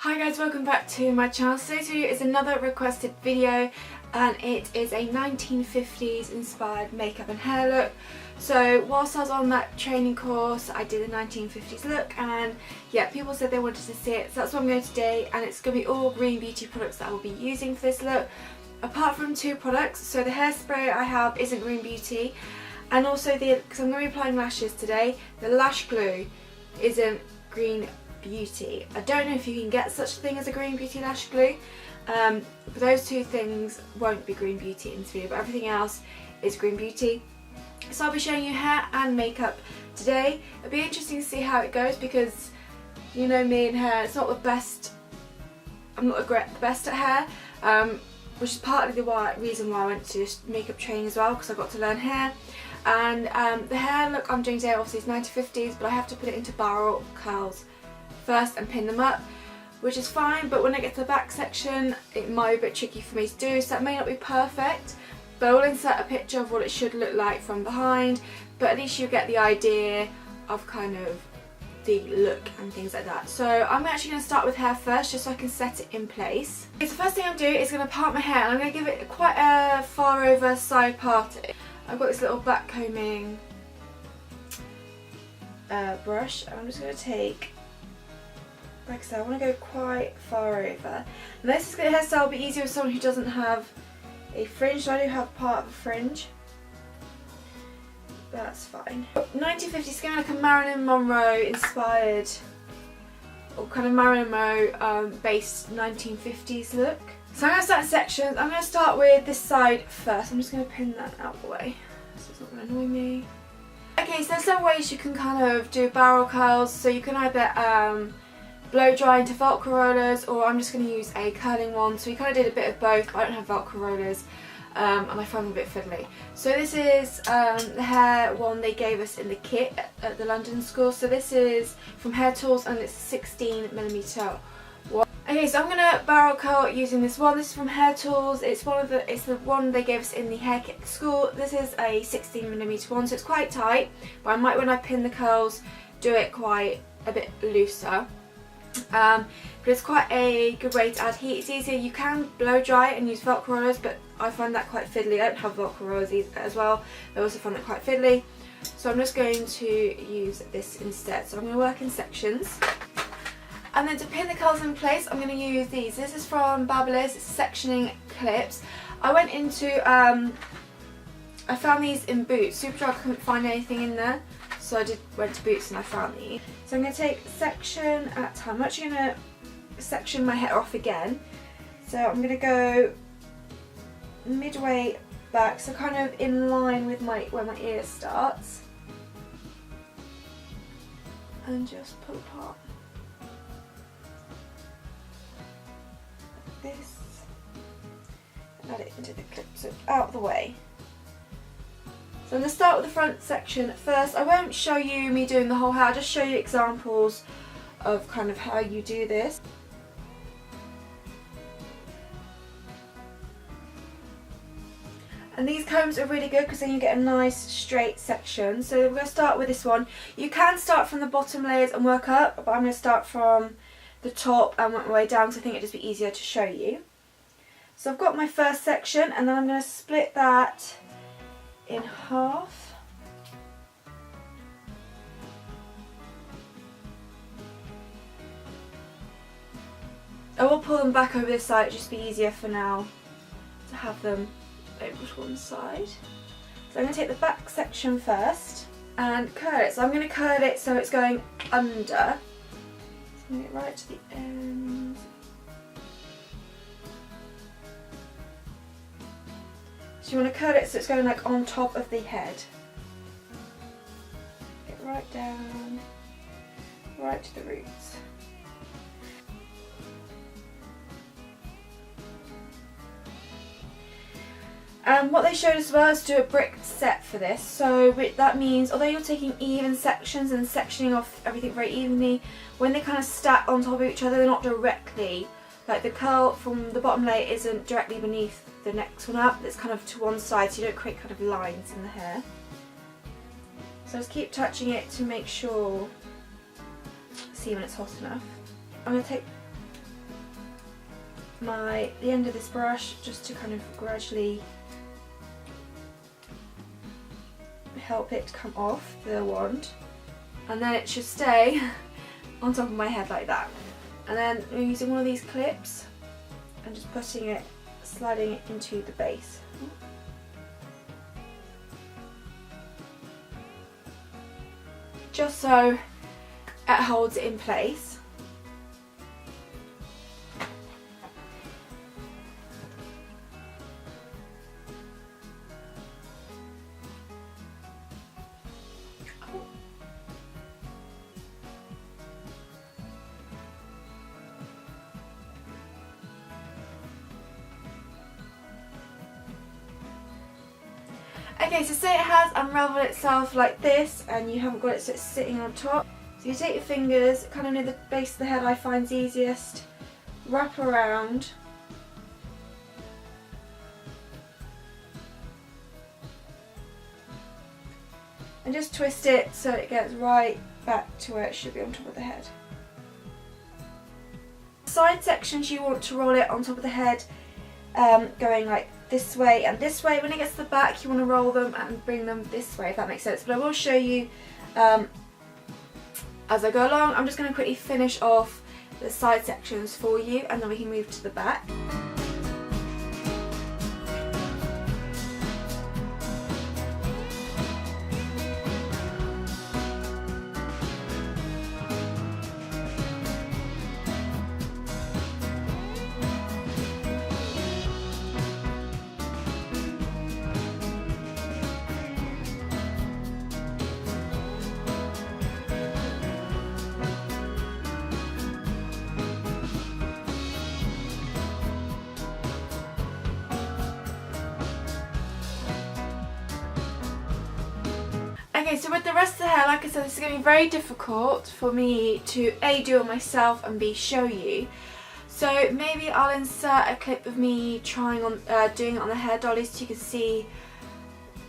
Hi guys, welcome back to my channel. Today's video is another requested video and it is a 1950s inspired makeup and hair look. So whilst I was on that training course I did a 1950s look and yeah, people said they wanted to see it, so that's what I'm going today, and it's going to be all green beauty products that I will be using for this look apart from two products. So the hairspray I have isn't green beauty, and also because I'm going to be applying lashes today, the Lash Glue isn't green beauty. I don't know if you can get such a thing as a green beauty lash glue, but those two things won't be green beauty in this video, but everything else is green beauty. So I'll be showing you hair and makeup today. It'll be interesting to see how it goes because you know me and hair, it's not the best. I'm not the best at hair, which is partly the reason why I went to makeup training as well, because I got to learn hair. And the hair look I'm doing today obviously is 1950s, but I have to put it into barrel curls first and pin them up, which is fine, but when I get to the back section it might be a bit tricky for me to do, so that may not be perfect, but I will insert a picture of what it should look like from behind, but at least you get the idea of kind of the look and things like that. So I'm actually going to start with hair first just so I can set it in place. Okay, so the first thing I'm doing is going to part my hair, and I'm going to give it quite a far over side parting. I've got this little back combing brush, and I'm just going to take, like I said, I want to go quite far over. And this hairstyle will be easier with someone who doesn't have a fringe, so I do have part of a fringe. That's fine. 1950s skin, like a Marilyn Monroe inspired, or kind of Marilyn Monroe based 1950s look. So I'm going to start in sections. I'm going to start with this side first. I'm just going to pin that out of the way so it's not going to annoy me. Okay, so there's some ways you can kind of do barrel curls. So you can either blow dry into Velcro rollers, or I'm just going to use a curling one. So we kind of did a bit of both, but I don't have Velcro rollers and I found them a bit fiddly. So this is the hair one they gave us in the kit at the London school. So this is from Hair Tools and it's 16mm one. Okay, so I'm going to barrel curl using this one. This is from Hair Tools. It's the one they gave us in the hair kit at school. This is a 16mm one, so it's quite tight, but I might, when I pin the curls, do it quite a bit looser. But it's quite a good way to add heat. It's easier. You can blow dry it and use Velcro rollers, but I find that quite fiddly. I don't have Velcro rollers as well. I also find that quite fiddly. So I'm just going to use this instead. So I'm going to work in sections. And then to pin the curls in place, I'm going to use these. This is from BellaIzzy sectioning clips. I went into, I found these in Boots. Superdrug, I couldn't find anything in there, so I went to Boots and I found these. So I'm going to take a section at a time. I'm actually going to section my hair off again. So I'm going to go midway back, so kind of in line with where my ear starts. And just pull apart. Like this. And add it into the clip, so out of the way. So I'm going to start with the front section first. I won't show you me doing the whole hair, I'll just show you examples of kind of how you do this. And these combs are really good because then you get a nice straight section. So we're going to start with this one. You can start from the bottom layers and work up, but I'm going to start from the top and work my way down because I think it'd just be easier to show you. So I've got my first section, and then I'm going to split that in half. I will pull them back over this side, it'll just be easier for now to have them over to one side. So I'm going to take the back section first and curl it. So I'm going to curl it so it's going under. So I'm going to get right to the end. So you want to curl it so it's going like on top of the head. Get right down, right to the roots. And what they showed us as well is to do a brick set for this. So that means, although you're taking even sections and sectioning off everything very evenly, when they kind of stack on top of each other, they're not directly, like the curl from the bottom layer isn't directly beneath the next one up, it's kind of to one side so you don't create kind of lines in the hair. So just keep touching it to make sure, see when it's hot enough. I'm going to take the end of this brush just to kind of gradually help it come off the wand, and then it should stay on top of my head like that. And then we're using one of these clips and just putting it, sliding it into the base. Just so it holds it in place. Okay, so say it has unravelled itself like this and you haven't got it so it's sitting on top. So you take your fingers, kind of near the base of the head I find easiest, wrap around. And just twist it so it gets right back to where it should be on top of the head. Side sections you want to roll it on top of the head, going like this way and this way. When it gets to the back you want to roll them and bring them this way, if that makes sense. But I will show you as I go along. I'm just going to quickly finish off the side sections for you and then we can move to the back. Okay, so with the rest of the hair, like I said, this is going to be very difficult for me to A, do it myself and B, show you. So maybe I'll insert a clip of me trying on doing it on the hair dolly so you can see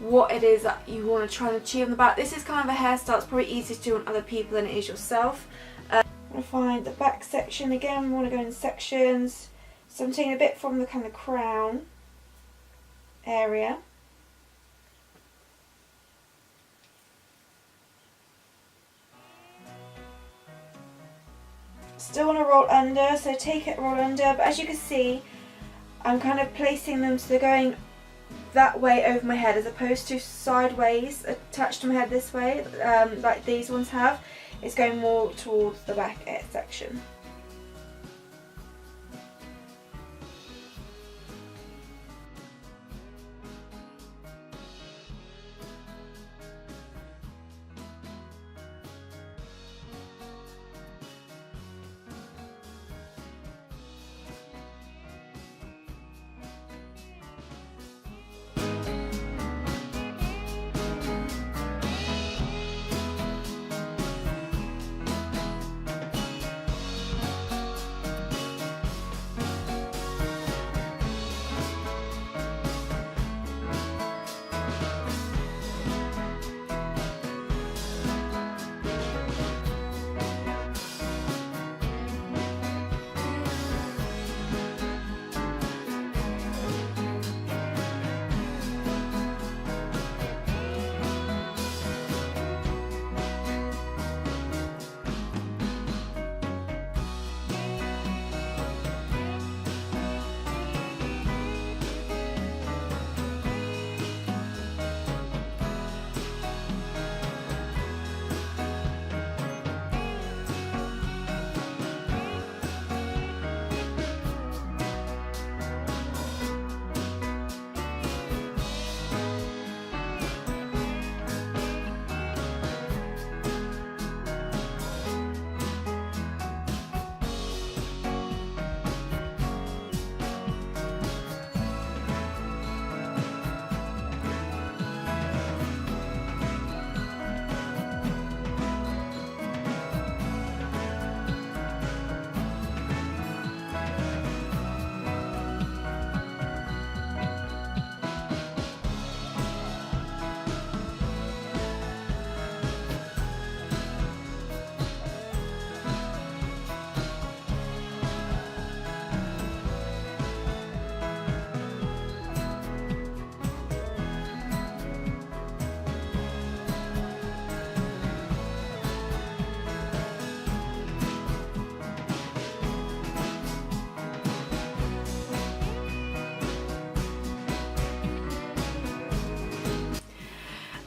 what it is that you want to try and achieve on the back. This is kind of a hairstyle, it's probably easier to do on other people than it is yourself. I'm going to find the back section again. We want to go in sections. So I'm taking a bit from the kind of crown area. Still want to roll under, so take it, roll under, but as you can see I'm kind of placing them so they're going that way over my head as opposed to sideways attached to my head this way, like these ones have. It's going more towards the back section.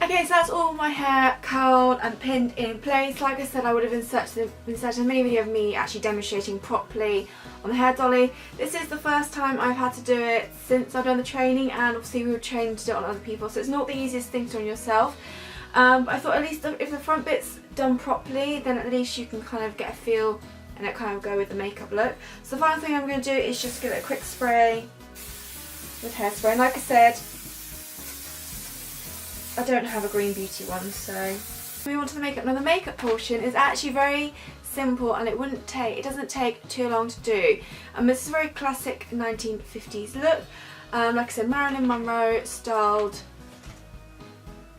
Okay, so that's all my hair curled and pinned in place. Like I said, I would have inserted a mini video of me actually demonstrating properly on the hair dolly. This is the first time I've had to do it since I've done the training, and obviously we were trained to do it on other people, so it's not the easiest thing to do on yourself. But I thought at least if the front bit's done properly, then at least you can kind of get a feel and it kind of go with the makeup look. So the final thing I'm going to do is just give it a quick spray with hairspray. And like I said, I don't have a Green Beauty one, so move on to the makeup. Now the makeup portion is actually very simple, and it doesn't take too long to do. This is a very classic 1950s look. Like I said, Marilyn Monroe styled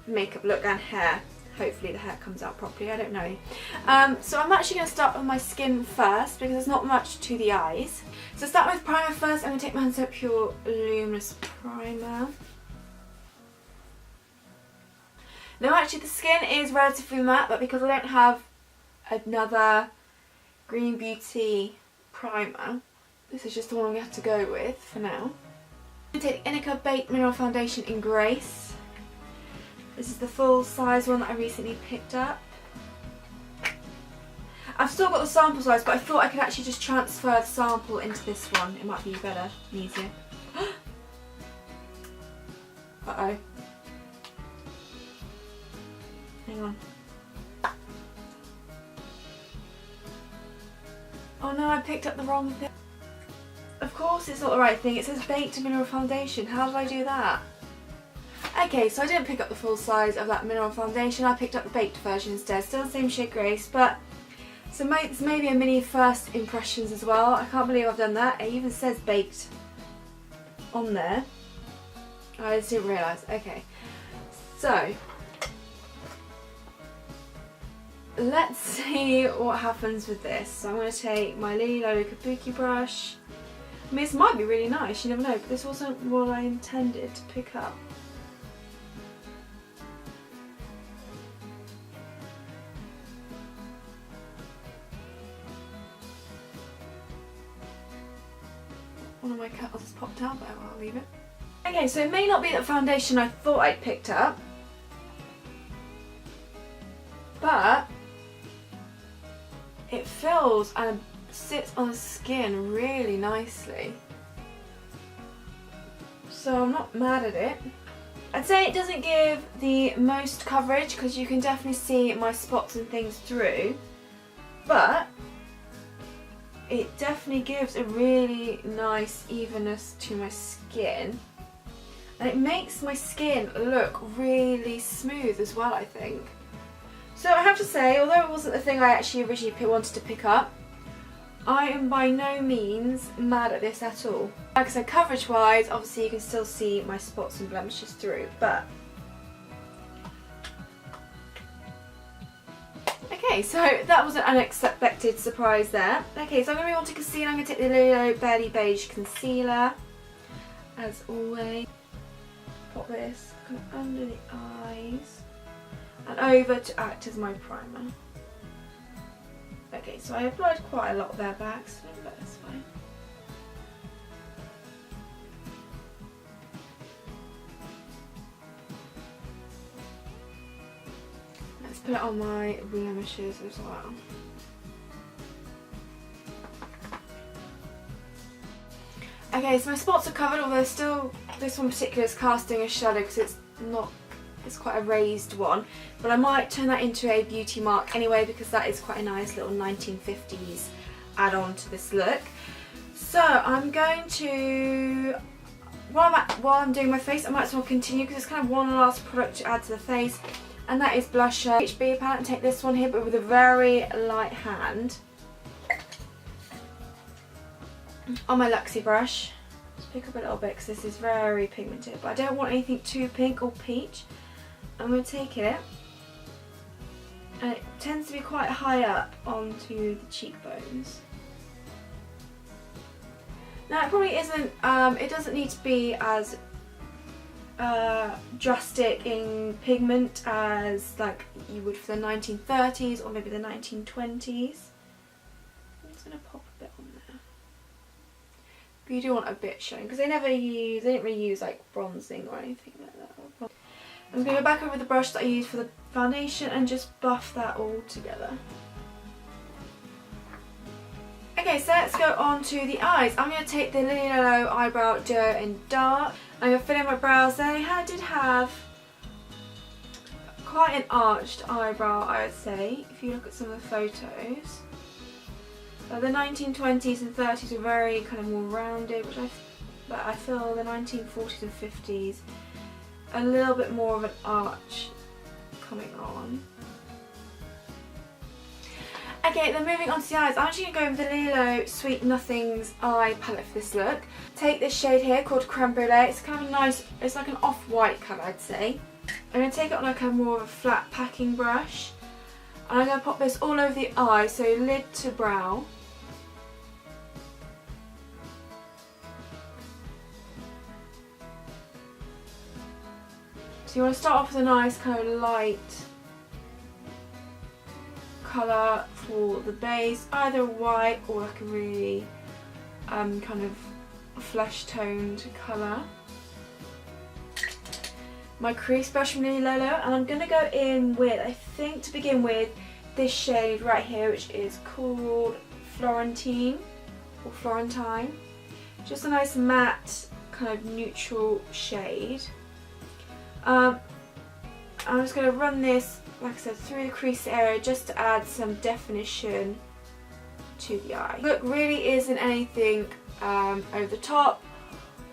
makeup look and hair. Hopefully the hair comes out properly, I don't know. So I'm actually going to start with my skin first because there's not much to the eyes. So start with primer first. I'm going to take my Hands Up Pure Luminous Primer. Now actually the skin is relatively matte, but because I don't have another Green Beauty primer, this is just the one I'm going to have to go with for now. I'm going to take the Inica Baked Mineral Foundation in Grace. This is the full size one that I recently picked up. I've still got the sample size, but I thought I could actually just transfer the sample into this one. It might be better and easier. Uh-oh. Hang on. Oh no, I picked up the wrong thing. Of course it's not the right thing. It says Baked Mineral Foundation. How did I do that? Okay, so I didn't pick up the full size of that mineral foundation. I picked up the baked version instead. Still the same shade Grace, but so it's maybe a mini first impressions as well. I can't believe I've done that. It even says baked on there. I just didn't realise. Okay, so let's see what happens with this. So I'm going to take my Lily Lolo Kabuki brush. I mean, this might be really nice, you never know, but this wasn't what I intended to pick up. One of my curls has popped out, but I'll leave it. Okay, so it may not be the foundation I thought I'd picked up, but it fills and sits on the skin really nicely. So I'm not mad at it. I'd say it doesn't give the most coverage because you can definitely see my spots and things through, but it definitely gives a really nice evenness to my skin, and it makes my skin look really smooth as well, I think. So I have to say, although it wasn't the thing I actually originally wanted to pick up, I am by no means mad at this at all. Like I said, coverage wise, obviously you can still see my spots and blemishes through, but okay, so that was an unexpected surprise there. Okay, so I'm going to move on to concealer. I'm going to take the Lilo Barely Beige Concealer, as always. Pop this kind of under the eyes and over to act as my primer. Okay, so I applied quite a lot there by accident, but that's fine. Let's put it on my blemishes as well. Okay, so my spots are covered, although still this one in particular is casting a shadow because it's quite a raised one, but I might turn that into a beauty mark anyway because that is quite a nice little 1950s add-on to this look. So I'm going to, while I'm doing my face, I might as well continue because it's kind of one last product to add to the face, and that is blusher. HB palette, and take this one here, but with a very light hand on my Luxie brush. Just pick up a little bit because this is very pigmented, but I don't want anything too pink or peach. I'm going to take it, and it tends to be quite high up onto the cheekbones. Now it probably isn't, it doesn't need to be as drastic in pigment as like you would for the 1930s or maybe the 1920s. I'm just going to pop a bit on there. But you do want a bit showing because they didn't really use like bronzing or anything like that. I'm going to go back over the brush that I used for the foundation and just buff that all together. Okay, so let's go on to the eyes. I'm going to take the Lily Yellow Eyebrow Duo in Dark. I'm going to fill in my brows. They did have quite an arched eyebrow, I would say, if you look at some of the photos. The 1920s and 30s were very kind of more rounded, but I feel the 1940s and 50s a little bit more of an arch coming on. Okay, then moving on to the eyes, I'm actually going to go with the Lilo Sweet Nothings eye palette for this look. Take this shade here called Creme Brulee. It's kind of a nice, it's like an off-white colour, I'd say. I'm going to take it on like a more of a flat packing brush. And I'm going to pop this all over the eye, so lid to brow. So you want to start off with a nice kind of light colour for the base, either white or like a really kind of flesh toned colour. My crease brush from Lily Lolo, and I'm going to go in with, I think to begin with, this shade right here, which is called Florentine or Florentine. Just a nice matte kind of neutral shade. I'm just going to run this, like I said, through the crease area just to add some definition to the eye. Look really isn't anything over the top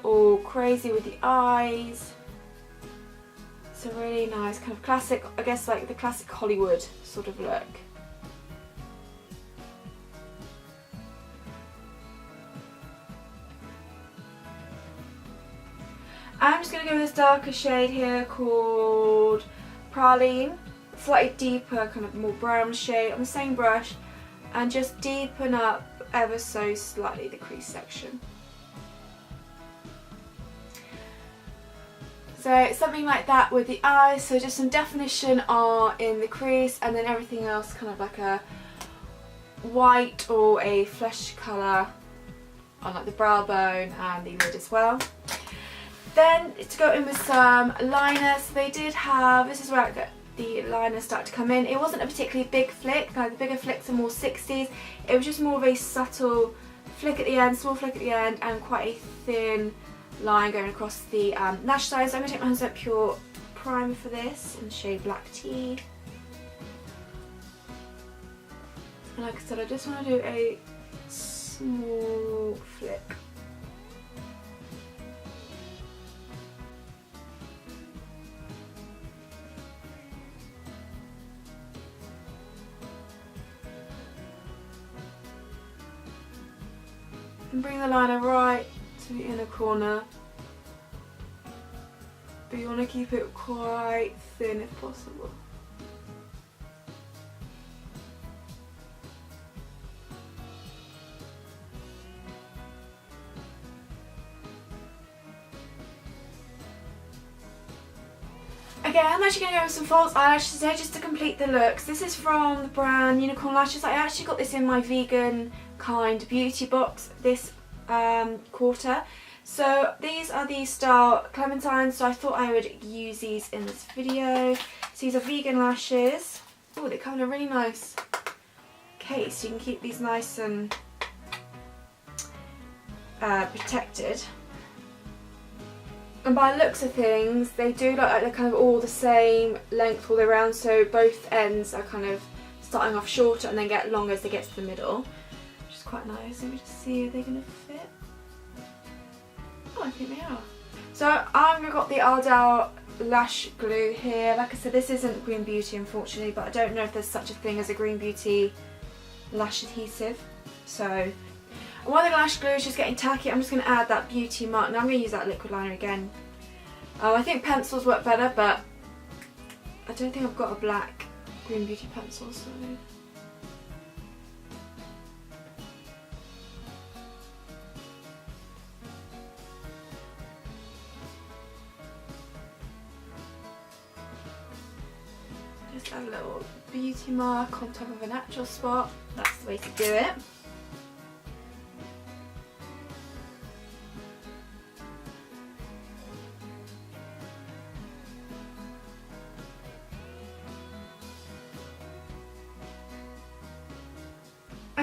or crazy with the eyes. It's a really nice kind of classic, I guess like the classic Hollywood sort of look. I'm just going to go with this darker shade here called Praline. Slightly deeper, kind of more brown shade on the same brush, and just deepen up ever so slightly the crease section. So something like that with the eyes, so just some definition in the crease, and then everything else kind of like a white or a flesh colour on like the brow bone and the lid as well. Then to go in with some liner, so they did have, this is where the liner started to come in. It wasn't a particularly big flick, the bigger flicks are more 60s. It was just more of a subtle flick at the end, small flick at the end, and quite a thin line going across the lash side. So I'm going to take my Hands Up Pure primer for this in the shade Black Tea. And like I said, I just want to do a small flick. And bring the liner right to the inner corner, but you want to keep it quite thin if possible. Again, I'm actually going to go with some false eyelashes here just to complete the looks. This is from the brand Unicorn Lashes. I actually got this in my vegan kind beauty box this quarter. So these are the style Clementine, so I thought I would use these in this video. So these are vegan lashes. Oh, they come in a really nice case. You can keep these nice and protected. And by the looks of things, they do look like they're kind of all the same length all the way around, so both ends are kind of starting off shorter and then get longer as they get to the middle, which is quite nice. Let me just see if they're going to fit. Oh, I think they are. So I've got the Ardell Lash Glue here. Like I said, this isn't Green Beauty unfortunately, but I don't know if there's such a thing as a Green Beauty lash adhesive. So while the lash glue is just getting tacky, I'm just going to add that beauty mark. Now I'm going to use that liquid liner again. I think pencils work better, but I don't think I've got a black Green Beauty pencil, so just add a little beauty mark on top of a natural spot. That's the way to do it.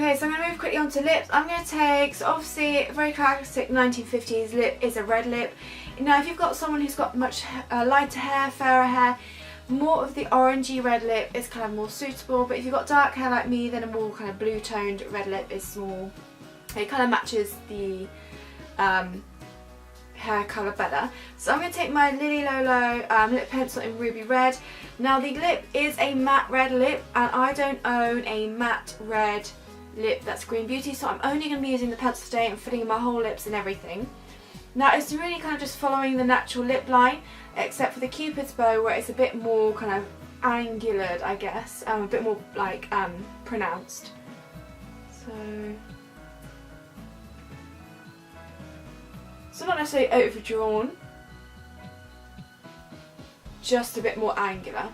Okay, so I'm going to move quickly on to lips. I'm going to take, so obviously a very classic 1950s lip is a red lip. Now if you've got someone who's got much lighter hair, fairer hair, more of the orangey red lip is kind of more suitable, but if you've got dark hair like me, then a more kind of blue toned red lip is more, it kind of matches the hair colour better. So I'm going to take my Lily Lolo lip pencil in Ruby Red. Now the lip is a matte red lip, and I don't own a matte red lip that's Green Beauty, so I'm only going to be using the pencil today and filling in my whole lips and everything. Now it's really kind of just following the natural lip line, except for the Cupid's bow where it's a bit more kind of angular, I guess, a bit more like pronounced. So not necessarily overdrawn, just a bit more angular.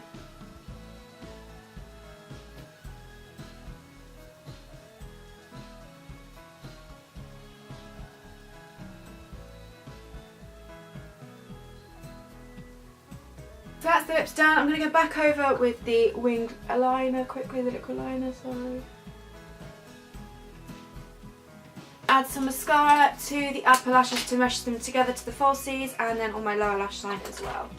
So that's the lips done. I'm going to go back over with the winged eyeliner quickly, the liquid liner, sorry. Add some mascara to the upper lashes to mesh them together to the falsies, and then on my lower lash line as well.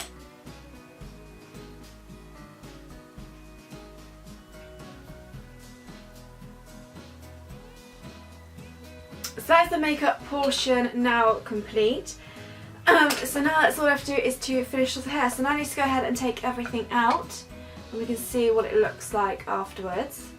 So that's the makeup portion now complete. So now that's all I have to do is to finish off the hair. So now I need to go ahead and take everything out, and we can see what it looks like afterwards.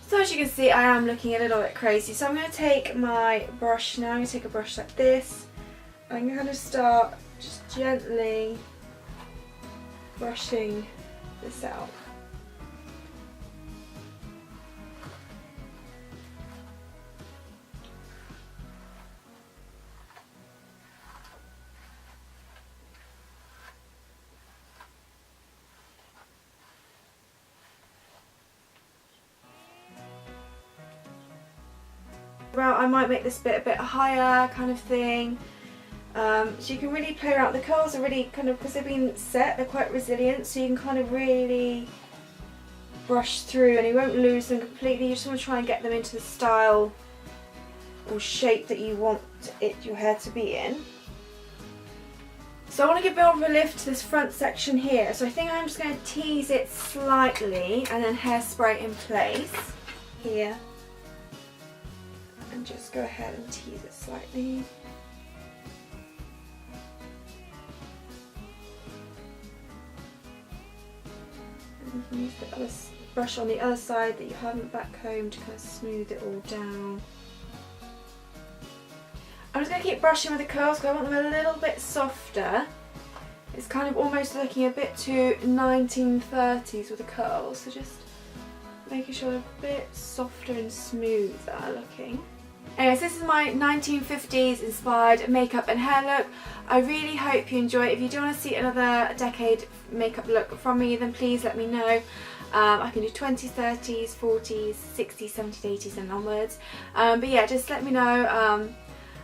So as you can see, I am looking a little bit crazy. So I'm going to take my brush now. I'm going to take a brush like this. I'm going to start just gently brushing this out. Well, I might make this bit a bit higher kind of thing. So you can really play around. The curls are really kind of, because they've been set, they're quite resilient, so you can kind of really brush through and you won't lose them completely. You just want to try and get them into the style or shape that you want your hair to be in. So I want to give a bit of a lift to this front section here. So I think I'm just going to tease it slightly and then hairspray in place here. And just go ahead and tease it slightly. And you can use the other brush on the other side that you haven't backcombed to kind of smooth it all down. I'm just going to keep brushing with the curls because I want them a little bit softer. It's kind of almost looking a bit too 1930s with the curls, so just making sure they're a bit softer and smoother looking. Anyways, this is my 1950s inspired makeup and hair look. I really hope you enjoy it. If you do want to see another decade makeup look from me, then please let me know. I can do 20s, 30s, 40s, 60s, 70s, 80s and onwards. But yeah, just let me know.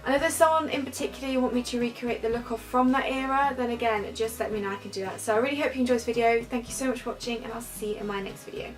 And if there's someone in particular you want me to recreate the look of from that era, then again, just let me know, I can do that. So I really hope you enjoyed this video. Thank you so much for watching, and I'll see you in my next video.